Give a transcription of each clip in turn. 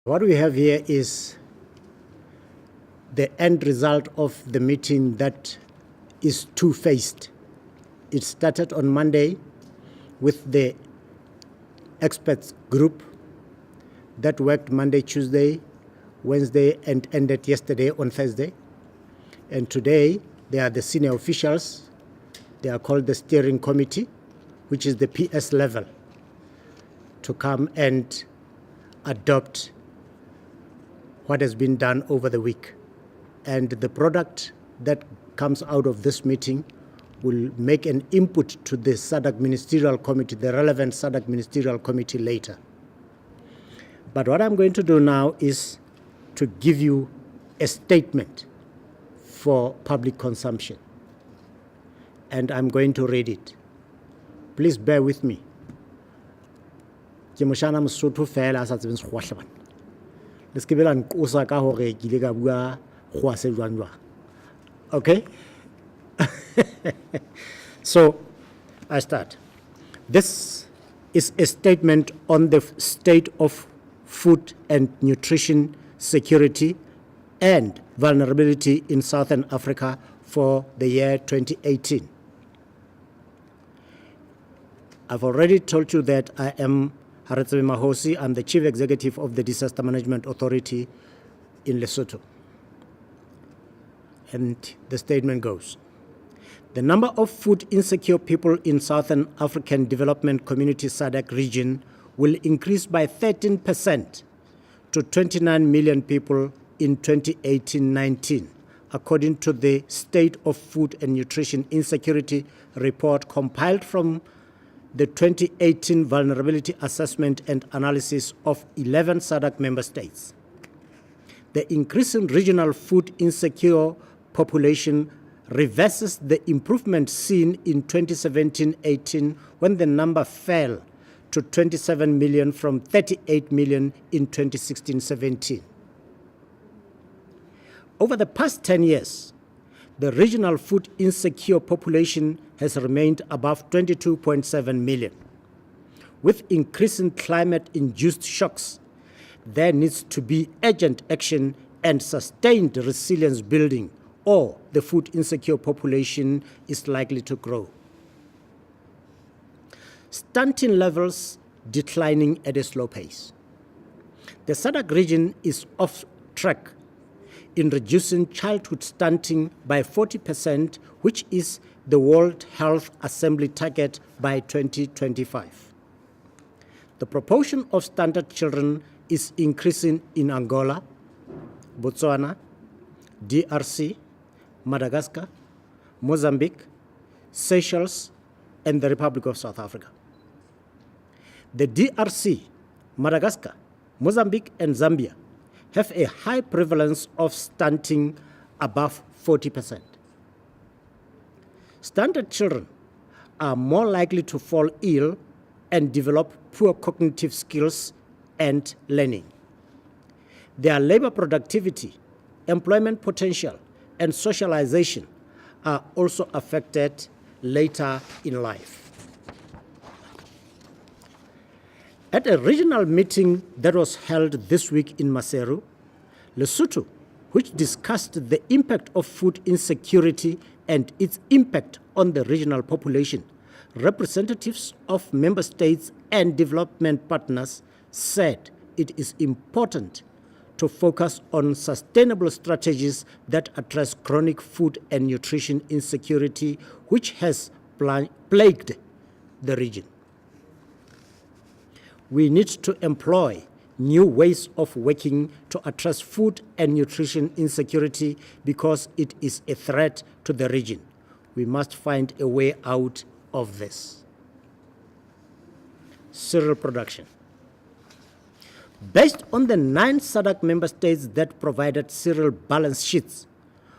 What we have here is the end result of the meeting that is two-phased. It started on Monday with the experts group that worked Monday, Tuesday, Wednesday, and ended yesterday on Thursday. And today, they are the senior officials. They are called the steering committee, which is the PS level, to come and adopt what has been done over the week. And the product that comes out of this meeting will make an input to the SADC Ministerial Committee, the relevant SADC Ministerial Committee later. But what I'm going to do now is to give you a statement for public consumption. And I'm going to read it. Please bear with me. Okay? So, I start. This is a statement on the state of food and nutrition security and vulnerability in Southern Africa for the year 2018. I've already told you that I am Haretsebe Mahosi. I'm the Chief Executive of the Disaster Management Authority in Lesotho. And the statement goes: the number of food insecure people in Southern African Development Community SADC region will increase by 13% to 29 million people in 2018-19, according to the State of Food and Nutrition Insecurity report compiled from the 2018 Vulnerability Assessment and Analysis of 11 SADC member states. The increasing regional food insecure population reverses the improvement seen in 2017-18 when the number fell to 27 million from 38 million in 2016-17. Over the past 10 years, the regional food insecure population has remained above 22.7 million. With increasing climate-induced shocks, there needs to be urgent action and sustained resilience building, or the food insecure population is likely to grow. Stunting levels declining at a slow pace. The SADC region is off track in reducing childhood stunting by 40%, which is the World Health Assembly target by 2025. The proportion of stunted children is increasing in Angola, Botswana, DRC, Madagascar, Mozambique, Seychelles, and the Republic of South Africa. The DRC, Madagascar, Mozambique, and Zambia have a high prevalence of stunting above 40%. Stunted children are more likely to fall ill and develop poor cognitive skills and learning. Their labor productivity, employment potential, and socialization are also affected later in life. At a regional meeting that was held this week in Maseru, Lesotho, which discussed the impact of food insecurity and its impact on the regional population, representatives of member states and development partners said it is important to focus on sustainable strategies that address chronic food and nutrition insecurity, which has plagued the region. We need to employ new ways of working to address food and nutrition insecurity because it is a threat to the region. We must find a way out of this. Cereal production. Based on the 9 SADC member states that provided cereal balance sheets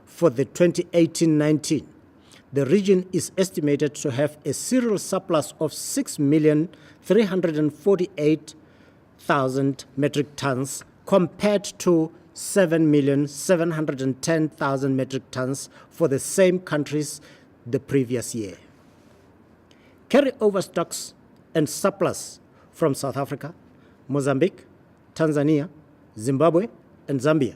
for the 2018-19, the region is estimated to have a cereal surplus of 6,348,000 metric tons compared to 7,710,000 metric tons for the same countries the previous year. Carryover stocks and surplus from South Africa, Mozambique, Tanzania, Zimbabwe, and Zambia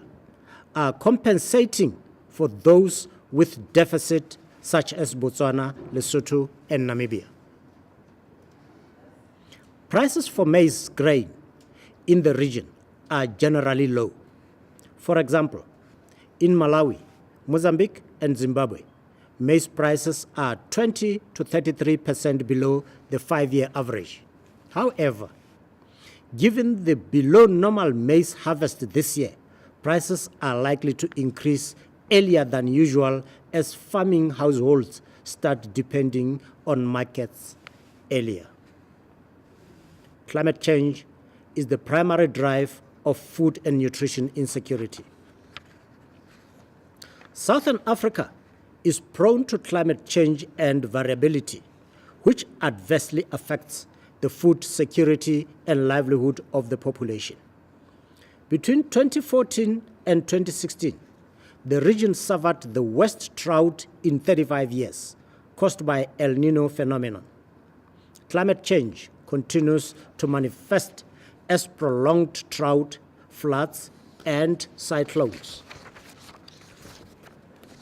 are compensating for those with deficit such as Botswana, Lesotho, and Namibia. Prices for maize grain in the region are generally low. For example, in Malawi, Mozambique, and Zimbabwe, maize prices are 20 to 33% below the 5-year average. However, given the below normal maize harvest this year, prices are likely to increase earlier than usual as farming households start depending on markets earlier. Climate change is the primary drive of food and nutrition insecurity. Southern Africa is prone to climate change and variability, which adversely affects the food security and livelihood of the population. Between 2014 and 2016, the region suffered the worst drought in 35 years, caused by El Nino phenomenon. Climate change continues to manifest as prolonged drought, floods, and cyclones.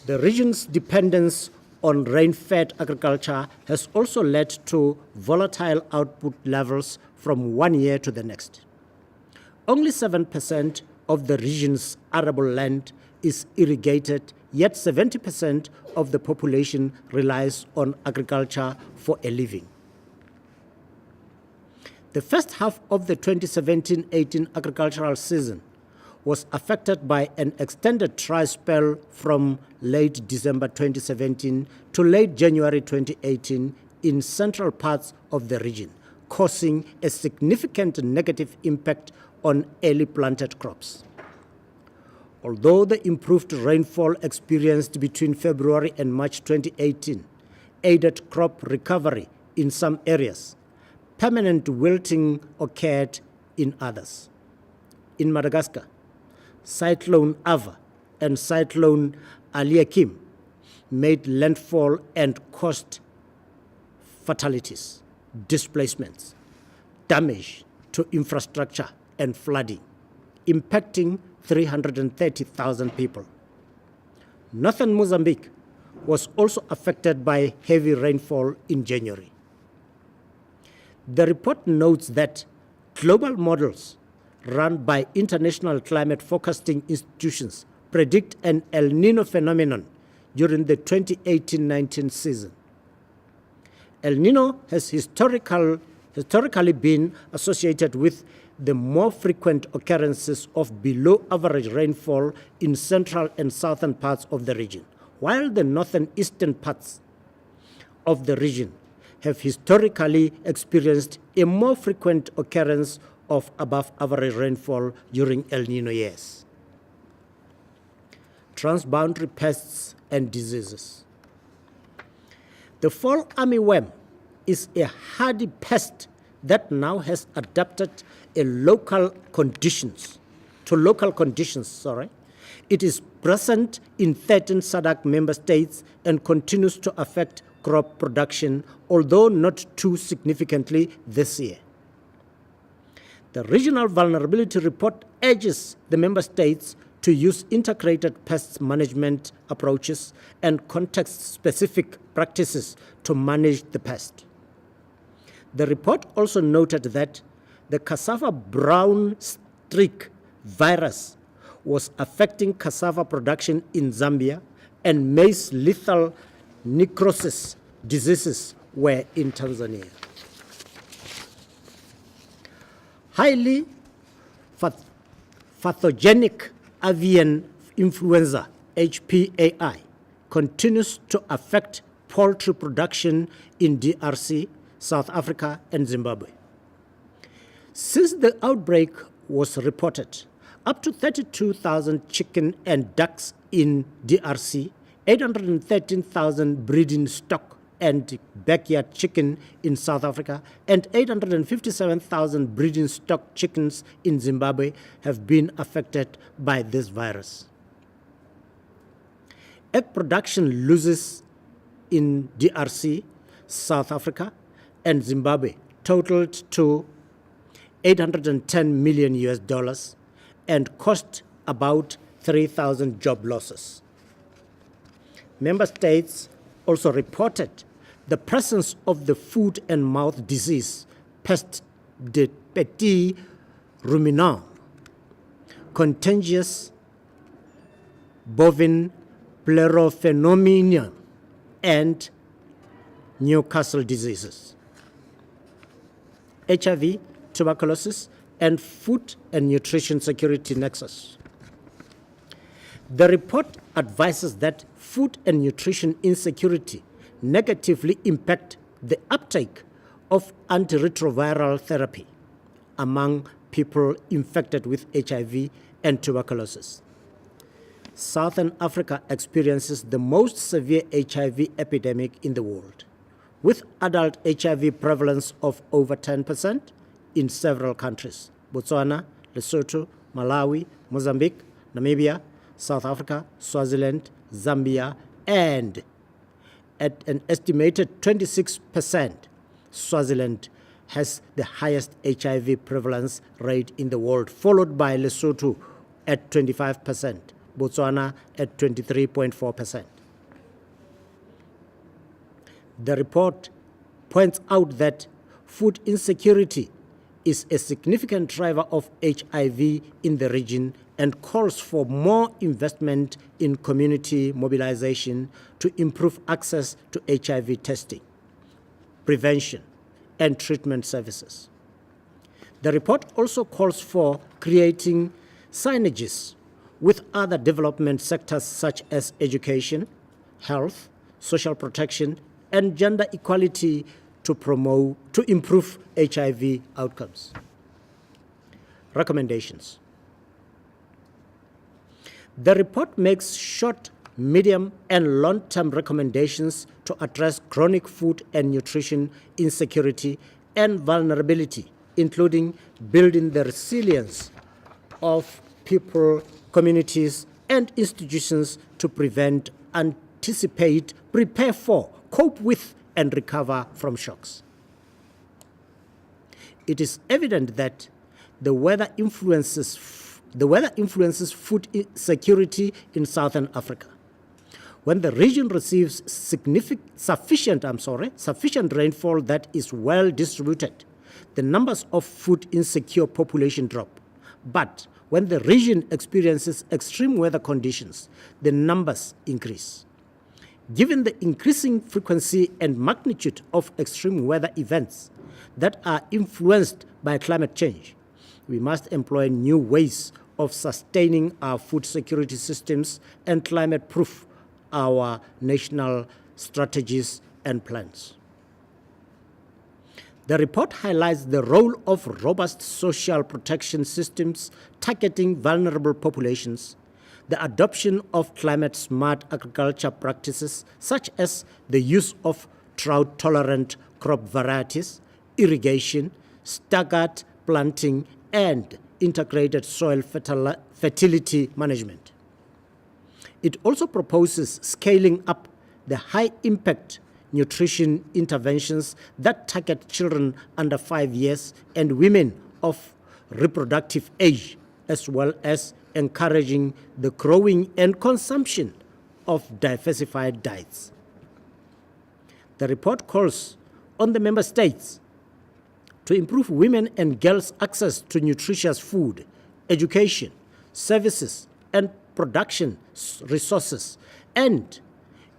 The region's dependence on rain-fed agriculture has also led to volatile output levels from one year to the next. Only 7% of the region's arable land is irrigated, yet 70% of the population relies on agriculture for a living. The first half of the 2017-18 agricultural season was affected by an extended dry spell from late December 2017 to late January 2018 in central parts of the region, causing a significant negative impact on early planted crops. Although the improved rainfall experienced between February and March 2018 aided crop recovery in some areas, permanent wilting occurred in others. In Madagascar, Cyclone Ava and Cyclone Aliakim made landfall and caused fatalities, displacements, damage to infrastructure, and flooding, impacting 330,000 people. Northern Mozambique was also affected by heavy rainfall in January. The report notes that global models run by international climate forecasting institutions predict an El Nino phenomenon during the 2018-19 season. El Nino has historically been associated with the more frequent occurrences of below-average rainfall in central and southern parts of the region, while the northern eastern parts of the region have historically experienced a more frequent occurrence of above-average rainfall during El Nino years. Transboundary pests and diseases. The fall armyworm is a hardy pest that now has adapted to local conditions. It is present in 13 SADC member states and continues to affect crop production, although not too significantly this year. The Regional Vulnerability Report urges the member states to use integrated pest management approaches and context-specific practices to manage the pest. The report also noted that the cassava brown streak virus was affecting cassava production in Zambia, and maize lethal necrosis diseases were in Tanzania. Highly pathogenic avian influenza, HPAI, continues to affect poultry production in DRC, South Africa, and Zimbabwe. Since the outbreak was reported, up to 32,000 chicken and ducks in DRC, 813,000 breeding stock and backyard chicken in South Africa, and 857,000 breeding stock chickens in Zimbabwe have been affected by this virus. Egg production losses in DRC, South Africa, and Zimbabwe totaled to $810 million, and cost about 3,000 job losses. Member states also reported the presence of the foot and mouth disease, peste de petit ruminant, contagious bovine plerophenomena, and Newcastle diseases. HIV, tuberculosis, and food and nutrition security nexus. The report advises that food and nutrition insecurity negatively impact the uptake of antiretroviral therapy among people infected with HIV and tuberculosis. Southern Africa experiences the most severe HIV epidemic in the world, with adult HIV prevalence of over 10% in several countries: Botswana, Lesotho, Malawi, Mozambique, Namibia, South Africa, Swaziland, Zambia, and at an estimated 26%, Swaziland has the highest HIV prevalence rate in the world, followed by Lesotho at 25%, Botswana at 23.4%. The report points out that food insecurity is a significant driver of HIV in the region and calls for more investment in community mobilization to improve access to HIV testing, prevention, and treatment services. The report also calls for creating synergies with other development sectors such as education, health, social protection, and gender equality to improve HIV outcomes. Recommendations. The report makes short, medium, and long-term recommendations to address chronic food and nutrition insecurity and vulnerability, including building the resilience of people, communities, and institutions to prevent, anticipate, prepare for, cope with, and recover from shocks. It is evident that the weather influences food security in Southern Africa. When the region receives sufficient rainfall that is well distributed, the numbers of food insecure population drop. But when the region experiences extreme weather conditions, the numbers increase. Given the increasing frequency and magnitude of extreme weather events that are influenced by climate change, we must employ new ways of sustaining our food security systems and climate-proof our national strategies and plans. The report highlights the role of robust social protection systems targeting vulnerable populations, the adoption of climate-smart agriculture practices such as the use of drought-tolerant crop varieties, irrigation, staggered planting, and integrated soil fertility management. It also proposes scaling up the high-impact nutrition interventions that target children under 5 years and women of reproductive age, as well as encouraging the growing and consumption of diversified diets. The report calls on the member states to improve women and girls' access to nutritious food, education, services, and production resources, and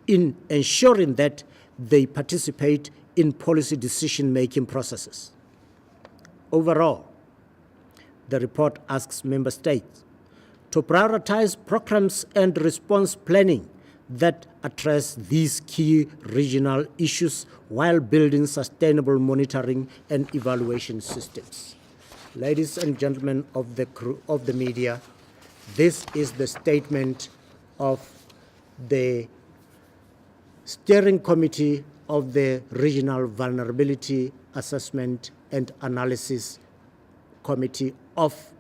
in ensuring that they participate in policy decision-making processes. Overall, the report asks member states to prioritize programs and response planning that address these key regional issues while building sustainable monitoring and evaluation systems. Ladies and gentlemen of the media, this is the statement of the Steering Committee of the Regional Vulnerability Assessment and Analysis Committee of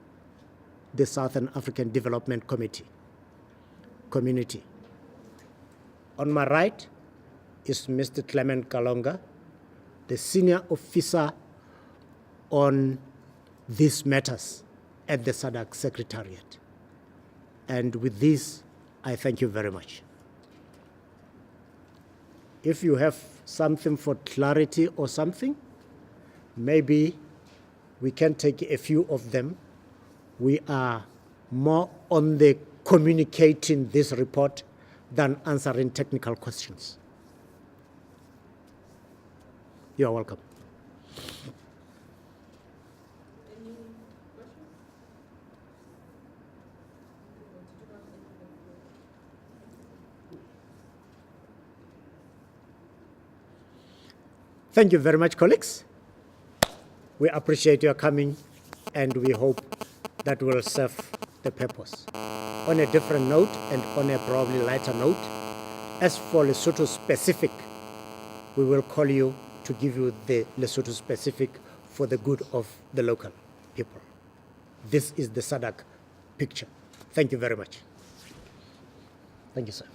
the Southern African Development Community. On my right is Mr. Clement Kalonga, the senior officer on these matters at the SADC Secretariat. And with this, I thank you very much. If you have something for clarity or something, maybe we can take a few of them. We are more on the communicating this report than answering technical questions. You are welcome. Any questions? Thank you very much, colleagues. We appreciate your coming, and we hope that will serve the purpose. On a different note, and on a probably lighter note, as for Lesotho specific, we will call you to give you the Lesotho specific for the good of the local people. This is the SADC picture. Thank you very much. Thank you, sir.